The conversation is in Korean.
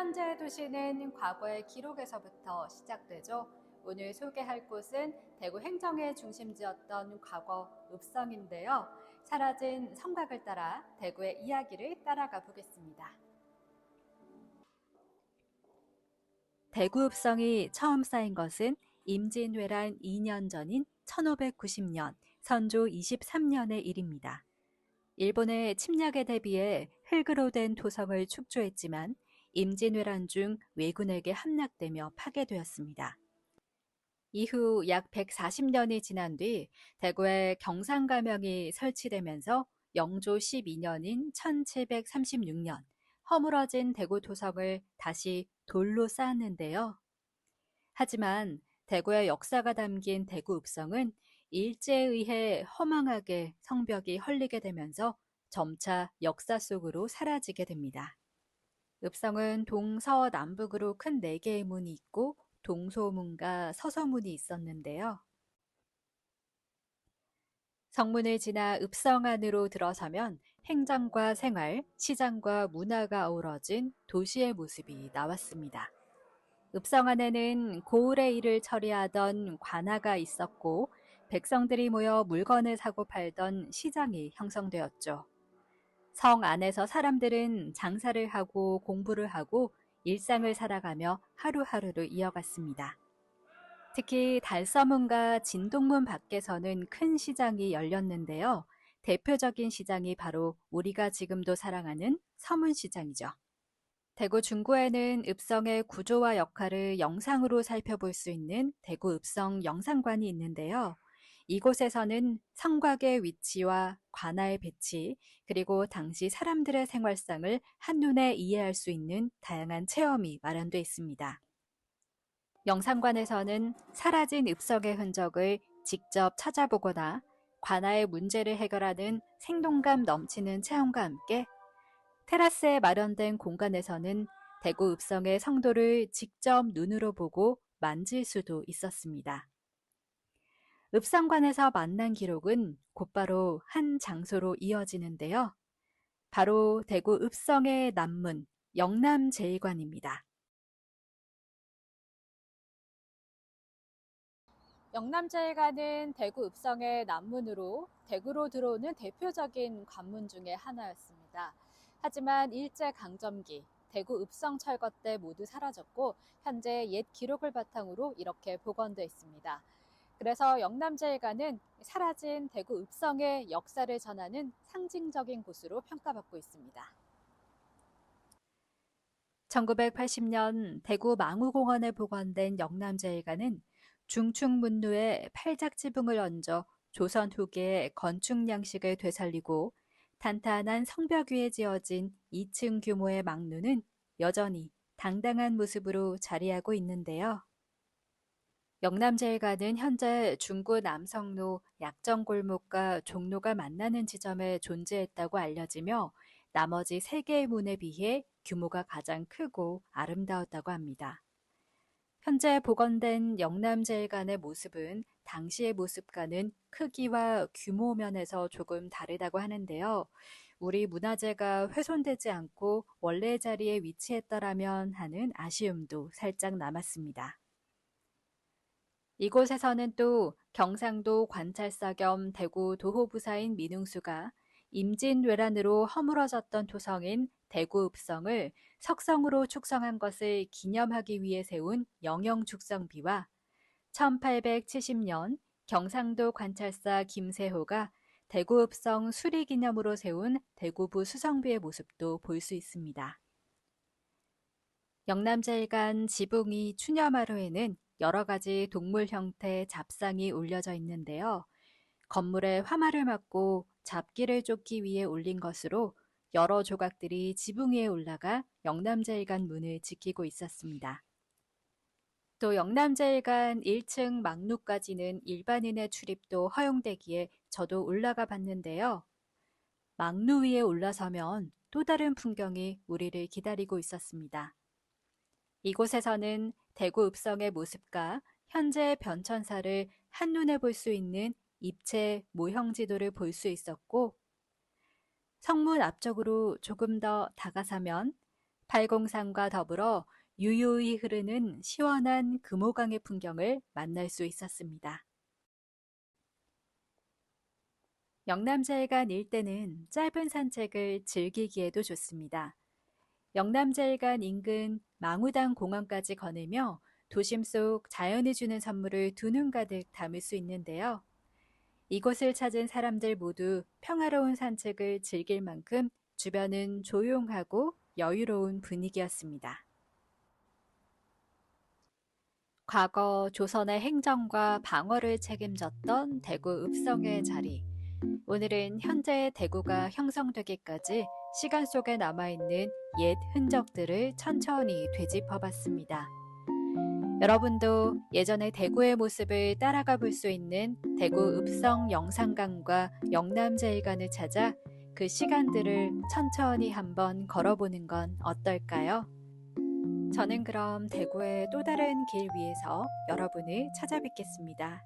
현재의 도시는 과거의 기록에서부터 시작되죠. 오늘 소개할 곳은 대구 행정의 중심지였던 과거 읍성인데요. 사라진 성곽을 따라 대구의 이야기를 따라가 보겠습니다. 대구 읍성이 처음 쌓인 것은 임진왜란 2년 전인 1590년 선조 23년의 일입니다. 일본의 침략에 대비해 흙으로 된 토성을 축조했지만 임진왜란 중 왜군에게 함락되며 파괴되었습니다. 이후 약 140년이 지난 뒤 대구에 경상가명이 설치되면서 영조 12년인 1736년 허물어진 대구 토성을 다시 돌로 쌓았는데요. 하지만 대구의 역사가 담긴 대구 읍성은 일제에 의해 허망하게 성벽이 헐리게 되면서 점차 역사 속으로 사라지게 됩니다. 읍성은 동서 남북으로 큰 4개의 문이 있고 동소문과 서서문이 있었는데요. 성문을 지나 읍성 안으로 들어서면 행정과 생활, 시장과 문화가 어우러진 도시의 모습이 나왔습니다. 읍성 안에는 고을의 일을 처리하던 관아가 있었고 백성들이 모여 물건을 사고 팔던 시장이 형성되었죠. 성 안에서 사람들은 장사를 하고 공부를 하고 일상을 살아가며 하루하루를 이어갔습니다. 특히 달서문과 진동문 밖에서는 큰 시장이 열렸는데요. 대표적인 시장이 바로 우리가 지금도 사랑하는 서문시장이죠. 대구 중구에는 읍성의 구조와 역할을 영상으로 살펴볼 수 있는 대구 읍성 영상관이 있는데요. 이곳에서는 성곽의 위치와 관아의 배치, 그리고 당시 사람들의 생활상을 한눈에 이해할 수 있는 다양한 체험이 마련되어 있습니다. 영상관에서는 사라진 읍성의 흔적을 직접 찾아보거나 관아의 문제를 해결하는 생동감 넘치는 체험과 함께 테라스에 마련된 공간에서는 대구 읍성의 성도를 직접 눈으로 보고 만질 수도 있었습니다. 읍성관에서 만난 기록은 곧바로 한 장소로 이어지는데요. 바로 대구 읍성의 남문 영남제일관입니다. 영남제일관은 대구 읍성의 남문으로 대구로 들어오는 대표적인 관문 중의 하나였습니다. 하지만 일제강점기, 대구 읍성 철거 때 모두 사라졌고 현재 옛 기록을 바탕으로 이렇게 복원되어 있습니다. 그래서 영남제일관은 사라진 대구 읍성의 역사를 전하는 상징적인 곳으로 평가받고 있습니다. 1980년 대구 망우공원에 복원된 영남제일관은 중충문루에 팔작지붕을 얹어 조선 후기의 건축 양식을 되살리고 탄탄한 성벽 위에 지어진 2층 규모의 망루는 여전히 당당한 모습으로 자리하고 있는데요. 영남제일관은 현재 중구 남성로 약정골목과 종로가 만나는 지점에 존재했다고 알려지며 나머지 3개의 문에 비해 규모가 가장 크고 아름다웠다고 합니다. 현재 복원된 영남제일관의 모습은 당시의 모습과는 크기와 규모 면에서 조금 다르다고 하는데요. 우리 문화재가 훼손되지 않고 원래 자리에 위치했더라면 하는 아쉬움도 살짝 남았습니다. 이곳에서는 또 경상도 관찰사 겸 대구 도호부사인 민웅수가 임진왜란으로 허물어졌던 토성인 대구 읍성을 석성으로 축성한 것을 기념하기 위해 세운 영영축성비와 1870년 경상도 관찰사 김세호가 대구 읍성 수리기념으로 세운 대구부 수성비의 모습도 볼 수 있습니다. 영남제일관 지붕이 추념하로에는 여러 가지 동물 형태 잡상이 올려져 있는데요. 건물에 화마를 맞고 잡기를 쫓기 위해 올린 것으로 여러 조각들이 지붕 위에 올라가 영남제일관 문을 지키고 있었습니다. 또 영남제일관 1층 막루까지는 일반인의 출입도 허용되기에 저도 올라가 봤는데요. 막루 위에 올라서면 또 다른 풍경이 우리를 기다리고 있었습니다. 이곳에서는 대구 읍성의 모습과 현재의 변천사를 한눈에 볼 수 있는 입체 모형 지도를 볼 수 있었고 성문 앞쪽으로 조금 더 다가서면 팔공산과 더불어 유유히 흐르는 시원한 금호강의 풍경을 만날 수 있었습니다. 영남자일간 일대는 짧은 산책을 즐기기에도 좋습니다. 영남자일간 인근 망우당 공원까지 거닐며 도심 속 자연이 주는 선물을 두 눈 가득 담을 수 있는데요. 이곳을 찾은 사람들 모두 평화로운 산책을 즐길 만큼 주변은 조용하고 여유로운 분위기였습니다. 과거 조선의 행정과 방어를 책임졌던 대구 읍성의 자리. 오늘은 현재의 대구가 형성되기까지 시간 속에 남아있는 옛 흔적들을 천천히 되짚어봤습니다. 여러분도 예전의 대구의 모습을 따라가 볼 수 있는 대구 읍성 영산강과 영남제일관을 찾아 그 시간들을 천천히 한번 걸어보는 건 어떨까요? 저는 그럼 대구의 또 다른 길 위에서 여러분을 찾아뵙겠습니다.